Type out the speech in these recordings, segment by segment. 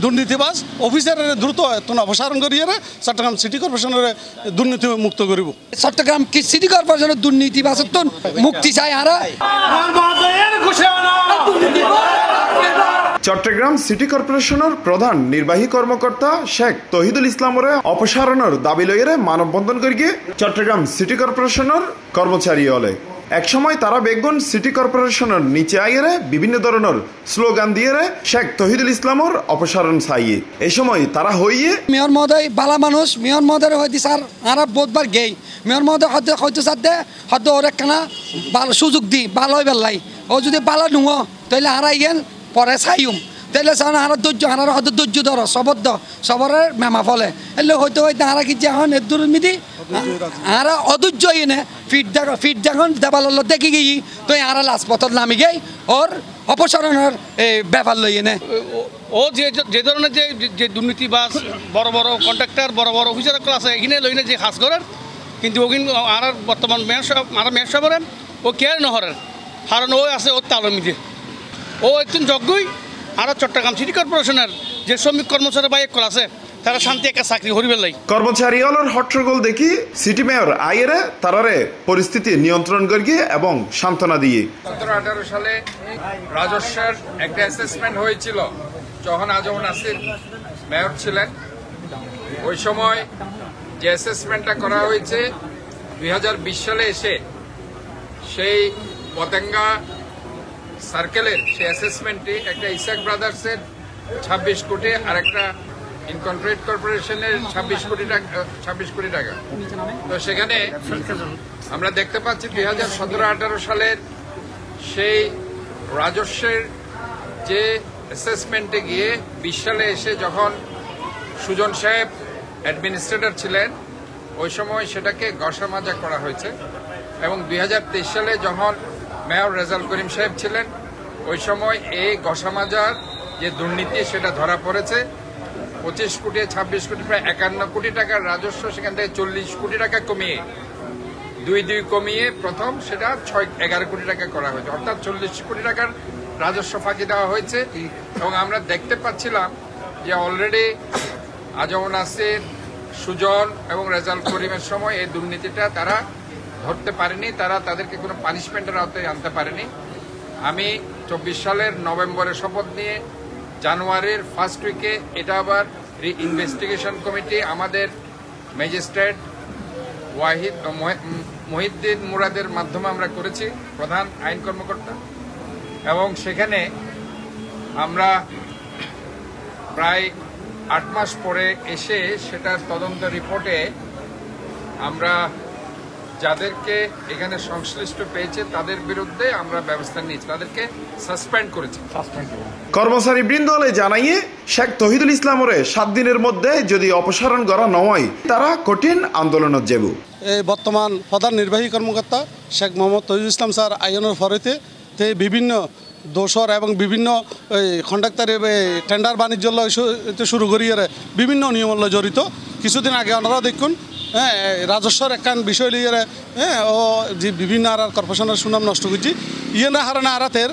দুর্নীতিবাজ অফিসারের দ্রুত এতন অপসারণ করিয়ে চট্টগ্রাম সিটি কর্পোরেশনের দুর্নীতি মুক্ত করিব। চট্টগ্রাম সিটি কর্পোরেশনের দুর্নীতিবাজ মুক্তি চাই আর চট্টগ্রাম সিটি কর্পোরেশনের প্রধান নির্বাহী কর্মকর্তা শেখ তহিদুল ইসলামরে অপসারণের দাবি লইয়ে মানববন্ধন করিয়ে চট্টগ্রাম সিটি কর্পোরেশনের কর্মচারী হলে একসময় তারা বেগুন সিটি কর্পোরেশনের নিচে আইয়ে বিভিন্ন ধরনের স্লোগান দিয়ে শেখ তহিদুল ইসলামর অপসারণ চাইয়ে এই সময় তারা হইয়ে মেয়র মহোদয় বালা মানুষ মেয়র মহোদয় হয়তো স্যার আর বহুতবার গেই মেয়র মহোদয় হয়তো সাথে হয়তো ওর একখানা ভালো সুযোগ দি ভালো হয়ে বেলাই ও যদি ভালো নুহ তাহলে হারাই গেন পরে চাইম তাহলে আর ধৈর্য হারার হয়তো ধৈর্য ধর সবদ্ধ সবরের মেমা ফলে এলে হয়তো হয়তো হারা কি এখন দুর্নীতি হারা অধৈর্য এনে ফিট যখন দেবাল দেখি গিয়ে তো হারা লাজপথত নামি গেই ওর অপসারণের ব্যাপার লই এনে ও যে ধরনের যে দুর্নীতি বা বড় বড় কন্ট্রাক্টর বড় বড় অফিসার আছে এখানে লইনে যে কাজ করেন কিন্তু ওখানে আর বর্তমান মেয়র সাহেবের ও কেয়ার নহরের কারণ ও আছে ওর তালমিতে ও একজন যজ্ঞই আর চট্টগ্রাম সিটি কর্পোরেশনের যে শ্রমিক কর্মচারী বা এক আছে তারা শান্তি একটা চাকরি হরিবেল লাই কর্মচারী হলের হট্টগোল দেখি সিটি মেয়র আইয়েরে তারারে পরিস্থিতি নিয়ন্ত্রণ করিয়ে এবং সান্ত্বনা দিয়ে 17-18 সালে রাজস্বের একটা অ্যাসেসমেন্ট হয়েছিল যখন আজম নাসির মেয়র ছিলেন ওই সময় যে অ্যাসেসমেন্টটা করা হয়েছে 2020 সালে এসে সেই পতেঙ্গা সার্কেলের সেই অ্যাসেসমেন্টে একটা ইসাক ব্রাদার্সের 26 কোটি আর একটা ইনকর্পোরেট কর্পোরেশনের 26 কোটি টাকা তো সেখানে আমরা দেখতে পাচ্ছি 2017-18 সালের সেই রাজস্বের যে অ্যাসেসমেন্টে গিয়ে 20 সালে এসে যখন সুজন সাহেব অ্যাডমিনিস্ট্রেটর ছিলেন ওই সময় সেটাকে ঘষামাজা করা হয়েছে এবং 2023 সালে যখন মেয়র রেজাউল করিম সাহেব ছিলেন ওই সময় এই ঘষামাজার যে দুর্নীতি সেটা ধরা পড়েছে 25 কোটি 26 কোটি প্রায় 51 কোটি টাকার রাজস্ব সেখান থেকে 40 কোটি টাকা কমিয়ে দুই কমিয়ে প্রথম সেটা 11 কোটি টাকা করা হয়েছে অর্থাৎ 40 কোটি টাকার রাজস্ব ফাঁকি দেওয়া হয়েছে এবং আমরা দেখতে পাচ্ছিলাম যে অলরেডি আজম নাসির সুজন এবং রেজাউল করিমের সময় এই দুর্নীতিটা তারা ধরতে পারেনি তারা তাদেরকে কোনো পানিশমেন্টের আওতায় আনতে পারেনি আমি 24 সালের নভেম্বরে শপথ নিয়ে জানুয়ারির ফার্স্ট উইকে এটা আবার ইনভেস্টিগেশন কমিটি আমাদের ম্যাজিস্ট্রেট মহিউদ্দিন মুরাদের মাধ্যমে আমরা করেছি প্রধান আইন কর্মকর্তা এবং সেখানে আমরা প্রায় 8 মাস পরে এসে সেটার তদন্ত রিপোর্টে আমরা যাদেরকে এখানে সংশ্লিষ্ট পেয়েছে তাদের বিরুদ্ধে আমরা ব্যবস্থা নিয়েছি তাদেরকে সাসপেন্ড করেছি কর্মচারী বৃন্দ জানাইয়ে শেখ তহিদুল ইসলামরে 7 দিনের মধ্যে যদি অপসারণ করা নয় তারা কঠিন আন্দোলনত যাব এই বর্তমান প্রধান নির্বাহী কর্মকর্তা শেখ মোহাম্মদ তহিদুল ইসলাম স্যার আইনের ফরেতে বিভিন্ন দোষর এবং বিভিন্ন কন্ট্রাক্টর টেন্ডার বাণিজ্য শুরু করিয়ে বিভিন্ন নিয়ম জড়িত কিছুদিন আগে আপনারা দেখুন হ্যাঁ রাজস্বর একখান বিষয় লিয়ে হ্যাঁ ও যে বিভিন্ন আর কর্পোরেশনের সুনাম নষ্ট করছি ইয়ে না হারানা আরাতের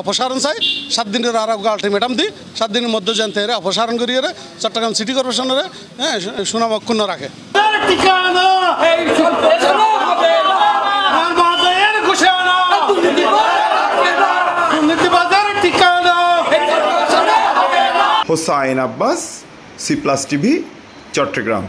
অপসারণ চাই 7 দিনের আর আলটিমেটাম দিই 7 দিনের মধ্যে জানতে অপসারণ করিয়ে চট্টগ্রাম সিটি কর্পোরেশনের হ্যাঁ সুনাম অক্ষুণ্ণ রাখে হোসাইন আব্বাস C+ TV চট্টগ্রাম।